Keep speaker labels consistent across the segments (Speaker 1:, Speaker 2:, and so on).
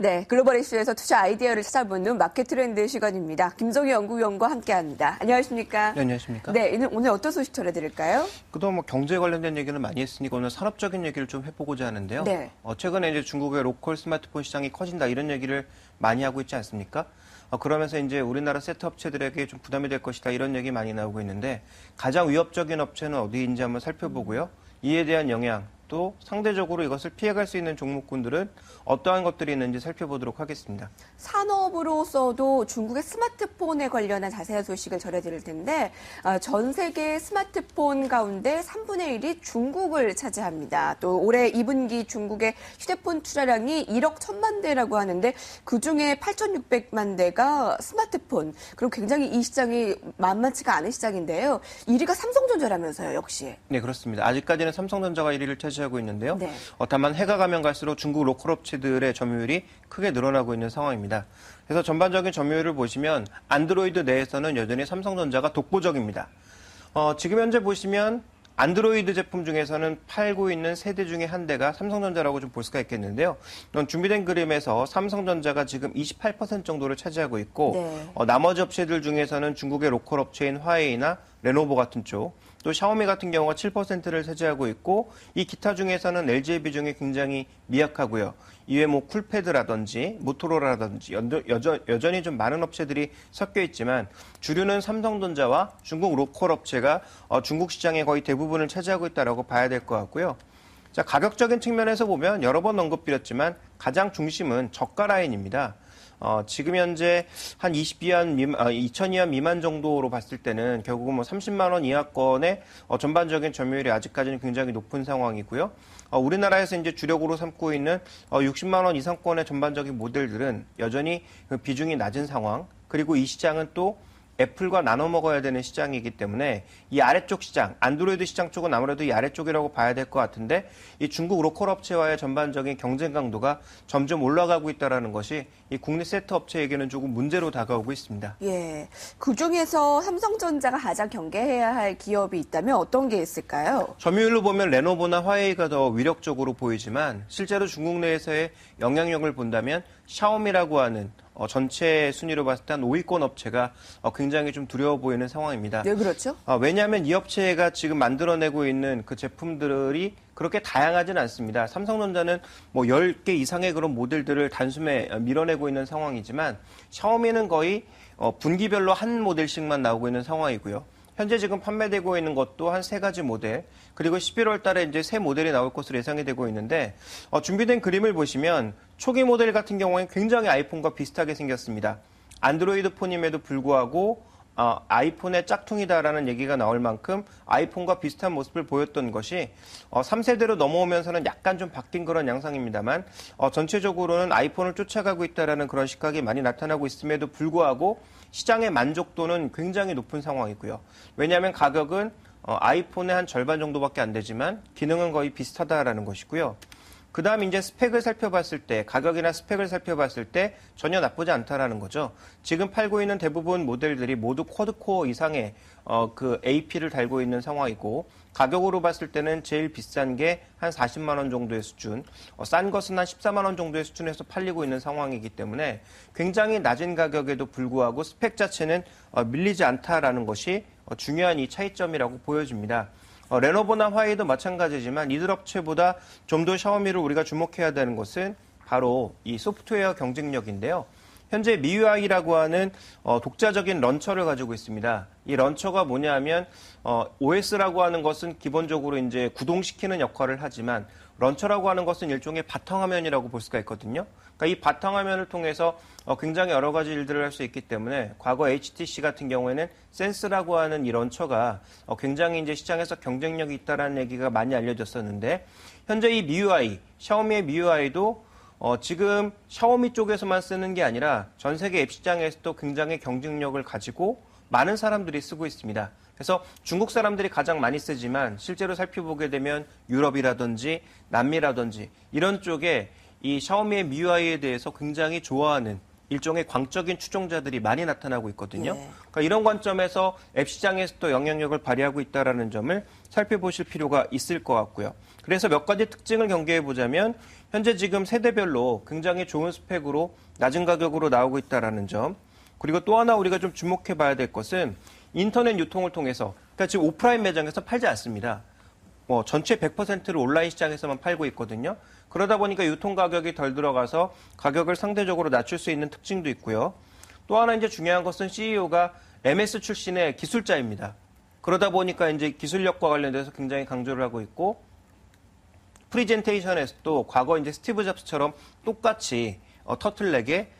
Speaker 1: 네, 글로벌 이슈에서 투자 아이디어를 찾아보는 마켓 트렌드 시간입니다. 김정희 연구위원과 함께합니다. 안녕하십니까?
Speaker 2: 네, 안녕하십니까?
Speaker 1: 네, 오늘 어떤 소식 전해드릴까요?
Speaker 2: 그동안 경제 관련된 얘기는 많이 했으니까 오늘 산업적인 얘기를 좀 해보고자 하는데요.
Speaker 1: 네.
Speaker 2: 최근에 이제 중국의 로컬 스마트폰 시장이 커진다 이런 얘기를 많이 하고 있지 않습니까? 그러면서 이제 우리나라 세트 업체들에게 좀 부담이 될 것이다 이런 얘기 많이 나오고 있는데 가장 위협적인 업체는 어디인지 한번 살펴보고요. 이에 대한 영향 또 상대적으로 이것을 피해갈 수 있는 종목군들은 어떠한 것들이 있는지 살펴보도록 하겠습니다.
Speaker 1: 산업으로서도 중국의 스마트폰에 관련한 자세한 소식을 전해드릴 텐데 전 세계 스마트폰 가운데 3분의 1이 중국을 차지합니다. 또 올해 2분기 중국의 휴대폰 투자량이 1억 1천만 대라고 하는데 그중에 8,600만 대가 스마트폰. 그리고 굉장히 이 시장이 만만치가 않은 시장인데요. 1위가 삼성전자라면서요, 역시.
Speaker 2: 네, 그렇습니다. 아직까지는 삼성전자가 1위를 차지하고 있는데요.
Speaker 1: 네.
Speaker 2: 다만 해가 가면 갈수록 중국 로컬 업체들의 점유율이 크게 늘어나고 있는 상황입니다. 그래서 전반적인 점유율을 보시면 안드로이드 내에서는 여전히 삼성전자가 독보적입니다. 지금 현재 보시면 안드로이드 제품 중에서는 팔고 있는 세대 중에 한 대가 삼성전자라고 좀 볼 수가 있겠는데요. 준비된 그림에서 삼성전자가 지금 28% 정도를 차지하고 있고
Speaker 1: 네.
Speaker 2: 나머지 업체들 중에서는 중국의 로컬 업체인 화웨이나 레노버 같은 쪽, 또 샤오미 같은 경우가 7%를 차지하고 있고 이 기타 중에서는 LG의 비중이 굉장히 미약하고요. 이외 뭐 쿨패드라든지 모토로라라든지 여전히 좀 많은 업체들이 섞여 있지만 주류는 삼성전자와 중국 로컬 업체가 중국 시장의 거의 대부분을 차지하고 있다라고 봐야 될 것 같고요. 자, 가격적인 측면에서 보면 여러 번 언급드렸지만 가장 중심은 저가 라인입니다. 지금 현재 한 2,000위안 미만 정도로 봤을 때는 결국은 뭐 30만 원 이하권의 전반적인 점유율이 아직까지는 굉장히 높은 상황이고요. 우리나라에서 이제 주력으로 삼고 있는 60만 원 이상권의 전반적인 모델들은 여전히 그 비중이 낮은 상황. 그리고 이 시장은 또 애플과 나눠 먹어야 되는 시장이기 때문에 이 아래쪽 시장, 안드로이드 시장 쪽은 아무래도 이 아래쪽이라고 봐야 될 것 같은데 이 중국 로컬 업체와의 전반적인 경쟁 강도가 점점 올라가고 있다는 것이 이 국내 세트 업체에게는 조금 문제로 다가오고 있습니다.
Speaker 1: 예, 그중에서 삼성전자가 가장 경계해야 할 기업이 있다면 어떤 게 있을까요?
Speaker 2: 점유율로 보면 레노버나 화웨이가 더 위력적으로 보이지만 실제로 중국 내에서의 영향력을 본다면 샤오미라고 하는 전체 순위로 봤을 때 한 5위권 업체가 굉장히 좀 두려워 보이는 상황입니다.
Speaker 1: 네, 그렇죠.
Speaker 2: 왜냐하면 이 업체가 지금 만들어내고 있는 그 제품들이 그렇게 다양하진 않습니다. 삼성전자는 뭐 10개 이상의 그런 모델들을 단숨에 밀어내고 있는 상황이지만 샤오미는 거의 분기별로 한 모델씩만 나오고 있는 상황이고요. 현재 지금 판매되고 있는 것도 한 3가지 모델, 그리고 11월 달에 이제 새 모델이 나올 것으로 예상이 되고 있는데, 준비된 그림을 보시면 초기 모델 같은 경우에는 굉장히 아이폰과 비슷하게 생겼습니다. 안드로이드 폰임에도 불구하고, 아이폰의 짝퉁이다라는 얘기가 나올 만큼 아이폰과 비슷한 모습을 보였던 것이 3세대로 넘어오면서는 약간 좀 바뀐 그런 양상입니다만 전체적으로는 아이폰을 쫓아가고 있다라는 그런 시각이 많이 나타나고 있음에도 불구하고 시장의 만족도는 굉장히 높은 상황이고요. 왜냐하면 가격은 아이폰의 한 절반 정도밖에 안 되지만 기능은 거의 비슷하다라는 것이고요. 그 다음 이제 스펙을 살펴봤을 때, 가격이나 스펙을 살펴봤을 때 전혀 나쁘지 않다라는 거죠. 지금 팔고 있는 대부분 모델들이 모두 쿼드코어 이상의 그 AP를 달고 있는 상황이고, 가격으로 봤을 때는 제일 비싼 게 한 40만 원 정도의 수준, 싼 것은 한 14만 원 정도의 수준에서 팔리고 있는 상황이기 때문에 굉장히 낮은 가격에도 불구하고 스펙 자체는 밀리지 않다라는 것이 중요한 이 차이점이라고 보여집니다. 레노버나 화웨이도 마찬가지지만 이들 업체보다 좀 더 샤오미를 우리가 주목해야 되는 것은 바로 이 소프트웨어 경쟁력인데요. 현재 MIUI라고 하는 독자적인 런처를 가지고 있습니다. 이 런처가 뭐냐 하면 OS라고 하는 것은 기본적으로 이제 구동시키는 역할을 하지만 런처라고 하는 것은 일종의 바탕화면이라고 볼 수가 있거든요. 그러니까 이 바탕화면을 통해서 굉장히 여러 가지 일들을 할 수 있기 때문에 과거 HTC 같은 경우에는 센스라고 하는 이 런처가 굉장히 이제 시장에서 경쟁력이 있다라는 얘기가 많이 알려졌었는데 현재 이 MIUI, 샤오미의 MIUI도 지금 샤오미 쪽에서만 쓰는 게 아니라 전 세계 앱 시장에서도 굉장히 경쟁력을 가지고 많은 사람들이 쓰고 있습니다. 그래서 중국 사람들이 가장 많이 쓰지만 실제로 살펴보게 되면 유럽이라든지 남미라든지 이런 쪽에 이 샤오미의 MIUI에 대해서 굉장히 좋아하는 일종의 광적인 추종자들이 많이 나타나고 있거든요.
Speaker 1: 예.
Speaker 2: 그러니까 이런 관점에서 앱 시장에서 또 영향력을 발휘하고 있다는 점을 살펴보실 필요가 있을 것 같고요. 그래서 몇 가지 특징을 경계해 보자면 현재 지금 세대별로 굉장히 좋은 스펙으로 낮은 가격으로 나오고 있다는 점, 그리고 또 하나 우리가 좀 주목해 봐야 될 것은 인터넷 유통을 통해서, 그러니까 지금 오프라인 매장에서 팔지 않습니다. 전체 100%를 온라인 시장에서만 팔고 있거든요. 그러다 보니까 유통 가격이 덜 들어가서 가격을 상대적으로 낮출 수 있는 특징도 있고요. 또 하나 이제 중요한 것은 CEO가 MS 출신의 기술자입니다. 그러다 보니까 이제 기술력과 관련돼서 굉장히 강조를 하고 있고, 프리젠테이션에서도 과거 이제 스티브 잡스처럼 똑같이 터틀넥에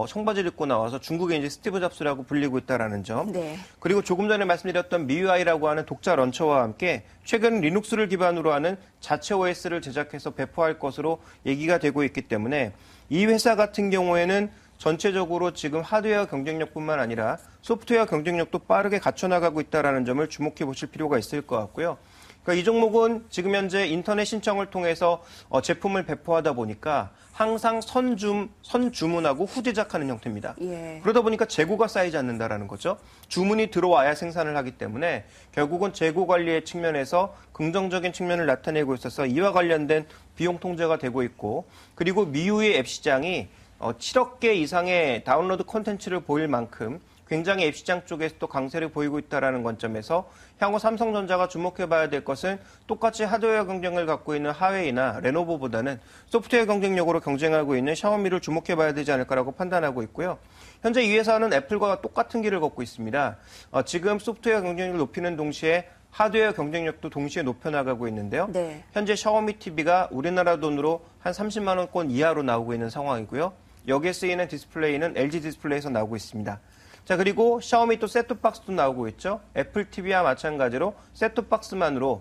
Speaker 2: 청바지를 입고 나와서 중국의 이제 스티브 잡스라고 불리고 있다라는 점.
Speaker 1: 네.
Speaker 2: 그리고 조금 전에 말씀드렸던 MIUI라고 하는 독자 런처와 함께 최근 리눅스를 기반으로 하는 자체 OS를 제작해서 배포할 것으로 얘기가 되고 있기 때문에 이 회사 같은 경우에는 전체적으로 지금 하드웨어 경쟁력뿐만 아니라 소프트웨어 경쟁력도 빠르게 갖춰나가고 있다는 점을 주목해 보실 필요가 있을 것 같고요. 그러니까 이 종목은 지금 현재 인터넷 신청을 통해서 제품을 배포하다 보니까 항상 선주문하고 후제작하는 형태입니다.
Speaker 1: 예.
Speaker 2: 그러다 보니까 재고가 쌓이지 않는다라는 거죠. 주문이 들어와야 생산을 하기 때문에 결국은 재고 관리의 측면에서 긍정적인 측면을 나타내고 있어서 이와 관련된 비용 통제가 되고 있고, 그리고 미유의 앱 시장이 7억 개 이상의 다운로드 콘텐츠를 보일 만큼 굉장히 앱 시장 쪽에서 또 강세를 보이고 있다는 관점에서 향후 삼성전자가 주목해봐야 될 것은 똑같이 하드웨어 경쟁을 갖고 있는 하웨이나 레노버보다는 소프트웨어 경쟁력으로 경쟁하고 있는 샤오미를 주목해봐야 되지 않을까라고 판단하고 있고요. 현재 이 회사는 애플과 똑같은 길을 걷고 있습니다. 지금 소프트웨어 경쟁력을 높이는 동시에 하드웨어 경쟁력도 동시에 높여나가고 있는데요.
Speaker 1: 네.
Speaker 2: 현재 샤오미 TV가 우리나라 돈으로 한 30만 원권 이하로 나오고 있는 상황이고요. 여기에 쓰이는 디스플레이는 LG 디스플레이에서 나오고 있습니다. 자, 그리고 샤오미 또 셋톱박스도 나오고 있죠. 애플 TV와 마찬가지로 셋톱박스만으로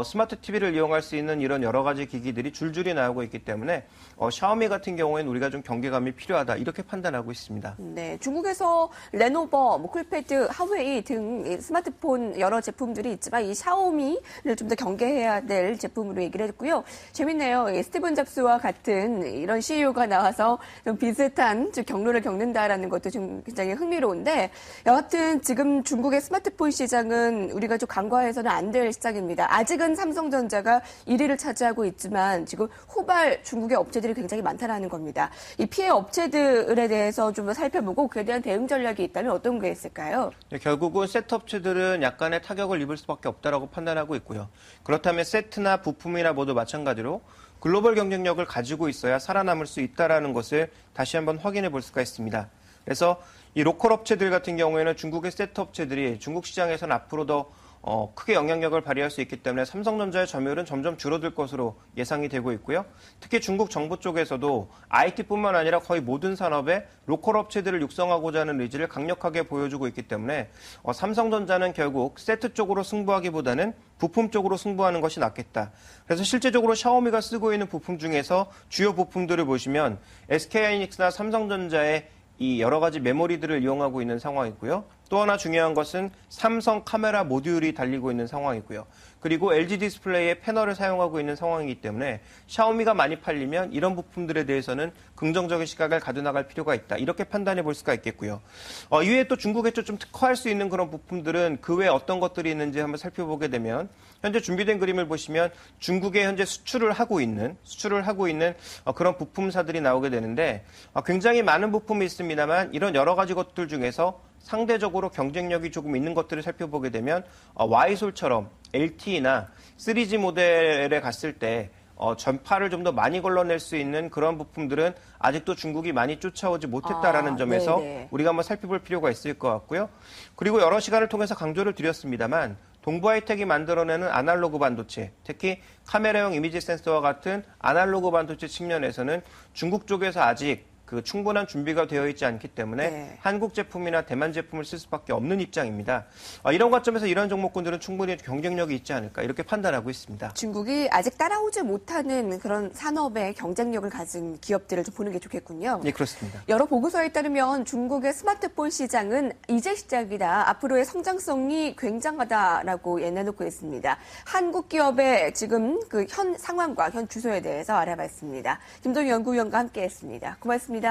Speaker 2: 스마트 TV를 이용할 수 있는 이런 여러 가지 기기들이 줄줄이 나오고 있기 때문에 샤오미 같은 경우에는 우리가 좀 경계감이 필요하다, 이렇게 판단하고 있습니다.
Speaker 1: 네, 중국에서 레노버, 쿨패드, 하웨이 등 스마트폰 여러 제품들이 있지만 이 샤오미를 좀 더 경계해야 될 제품으로 얘기를 했고요. 재밌네요. 스티븐 잡스와 같은 이런 CEO가 나와서 좀 비슷한 경로를 겪는다라는 것도 좀 굉장히 흥미로운데, 여하튼 지금 중국의 스마트폰 시장은 우리가 좀 간과해서는 안 될 시장입니다. 아직은 삼성전자가 1위를 차지하고 있지만 지금 후발 중국의 업체들이 굉장히 많다는 겁니다. 이 피해 업체들에 대해서 좀 살펴보고 그에 대한 대응 전략이 있다면 어떤 게 있을까요?
Speaker 2: 네, 결국은 세트 업체들은 약간의 타격을 입을 수밖에 없다라고 판단하고 있고요. 그렇다면 세트나 부품이나 모두 마찬가지로 글로벌 경쟁력을 가지고 있어야 살아남을 수 있다는 것을 다시 한번 확인해 볼 수가 있습니다. 그래서 이 로컬 업체들 같은 경우에는 중국의 세트 업체들이 중국 시장에서는 앞으로 더 크게 영향력을 발휘할 수 있기 때문에 삼성전자의 점유율은 점점 줄어들 것으로 예상이 되고 있고요. 특히 중국 정부 쪽에서도 IT뿐만 아니라 거의 모든 산업에 로컬 업체들을 육성하고자 하는 의지를 강력하게 보여주고 있기 때문에 삼성전자는 결국 세트 쪽으로 승부하기보다는 부품 쪽으로 승부하는 것이 낫겠다. 그래서 실제적으로 샤오미가 쓰고 있는 부품 중에서 주요 부품들을 보시면 SK하이닉스나 삼성전자의 이 여러 가지 메모리들을 이용하고 있는 상황이고요. 또 하나 중요한 것은 삼성 카메라 모듈이 달리고 있는 상황이고요. 그리고 LG 디스플레이의 패널을 사용하고 있는 상황이기 때문에 샤오미가 많이 팔리면 이런 부품들에 대해서는 긍정적인 시각을 가져나갈 필요가 있다, 이렇게 판단해 볼 수가 있겠고요. 이외에 또 중국에 좀 특화할 수 있는 그런 부품들은 그 외에 어떤 것들이 있는지 한번 살펴보게 되면 현재 준비된 그림을 보시면 중국에 현재 수출을 하고 있는 그런 부품사들이 나오게 되는데 굉장히 많은 부품이 있습니다만 이런 여러 가지 것들 중에서 상대적으로 경쟁력이 조금 있는 것들을 살펴보게 되면 Y솔처럼 LTE나 3G 모델에 갔을 때 전파를 좀 더 많이 걸러낼 수 있는 그런 부품들은 아직도 중국이 많이 쫓아오지 못했다라는 점에서
Speaker 1: 네네.
Speaker 2: 우리가 한번 살펴볼 필요가 있을 것 같고요. 그리고 여러 시간을 통해서 강조를 드렸습니다만 동부하이텍이 만들어내는 아날로그 반도체, 특히 카메라용 이미지 센서와 같은 아날로그 반도체 측면에서는 중국 쪽에서 아직 충분한 준비가 되어 있지 않기 때문에
Speaker 1: 네.
Speaker 2: 한국 제품이나 대만 제품을 쓸 수밖에 없는 입장입니다. 이런 관점에서 이런 종목군들은 충분히 경쟁력이 있지 않을까, 이렇게 판단하고 있습니다.
Speaker 1: 중국이 아직 따라오지 못하는 그런 산업의 경쟁력을 가진 기업들을 좀 보는 게 좋겠군요.
Speaker 2: 네, 그렇습니다.
Speaker 1: 여러 보고서에 따르면 중국의 스마트폰 시장은 이제 시작이다, 앞으로의 성장성이 굉장하다라고 내놓고 있습니다. 한국 기업의 지금 그 현 상황과 현 주소에 대해서 알아봤습니다. 김동희 연구위원과 함께했습니다. 고맙습니다.